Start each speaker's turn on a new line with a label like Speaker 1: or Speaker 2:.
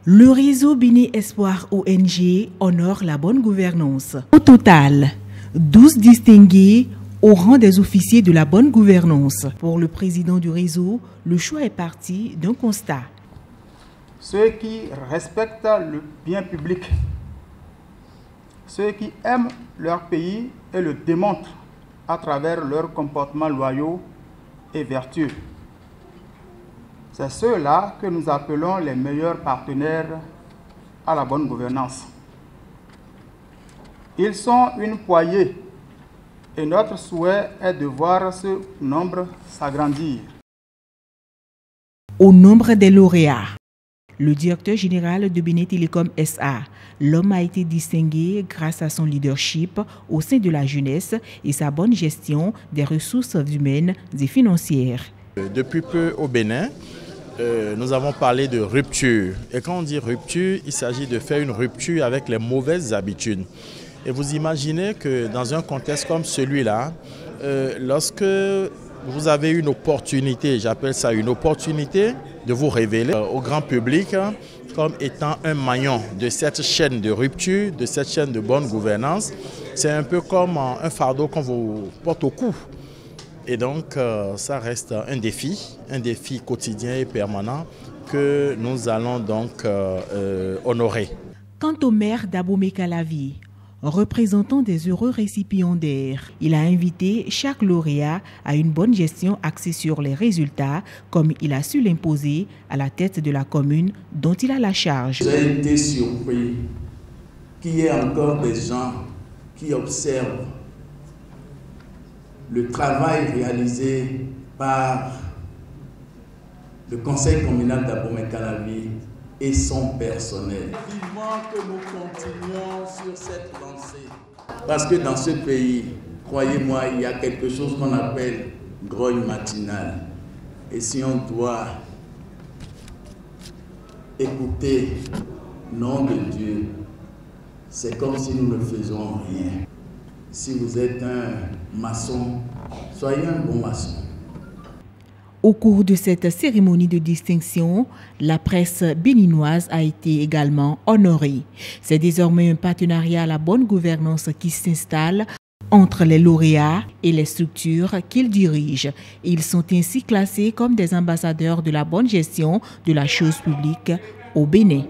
Speaker 1: Le réseau Bénin Espoir ONG honore la bonne gouvernance. Au total, 12 distingués au rang des officiers de la bonne gouvernance. Pour le président du réseau, le choix est parti d'un constat.
Speaker 2: Ceux qui respectent le bien public, ceux qui aiment leur pays et le démontrent à travers leurs comportements loyaux et vertueux. C'est ceux-là que nous appelons les meilleurs partenaires à la bonne gouvernance. Ils sont une poignée et notre souhait est de voir ce nombre s'agrandir.
Speaker 1: Au nombre des lauréats, le directeur général de Bénin Télécom SA, l'homme a été distingué grâce à son leadership au sein de la jeunesse et sa bonne gestion des ressources humaines et financières.
Speaker 3: Depuis peu au Bénin, nous avons parlé de rupture. Et quand on dit rupture, il s'agit de faire une rupture avec les mauvaises habitudes. Et vous imaginez que dans un contexte comme celui-là, lorsque vous avez une opportunité, j'appelle ça une opportunité, de vous révéler au grand public comme étant un maillon de cette chaîne de rupture, de cette chaîne de bonne gouvernance, c'est un peu comme un fardeau qu'on vous porte au cou. Et donc, ça reste un défi quotidien et permanent que nous allons donc honorer.
Speaker 1: Quant au maire d'Abomey-Calavi, représentant des heureux récipiendaires, il a invité chaque lauréat à une bonne gestion axée sur les résultats, comme il a su l'imposer à la tête de la commune dont il a la charge.
Speaker 4: J'ai été surpris qu'il y ait encore des gens qui observent le travail réalisé par le conseil communal d'Abomey-Calavi et son personnel. Vivement que nous continuons sur cette lancée. Parce que dans ce pays, croyez-moi, il y a quelque chose qu'on appelle grogne matinale. Et si on doit écouter le nom de Dieu, c'est comme si nous ne faisons rien. Si vous êtes un maçon, soyez un bon maçon.
Speaker 1: Au cours de cette cérémonie de distinction, la presse béninoise a été également honorée. C'est désormais un partenariat à la bonne gouvernance qui s'installe entre les lauréats et les structures qu'ils dirigent. Ils sont ainsi classés comme des ambassadeurs de la bonne gestion de la chose publique au Bénin.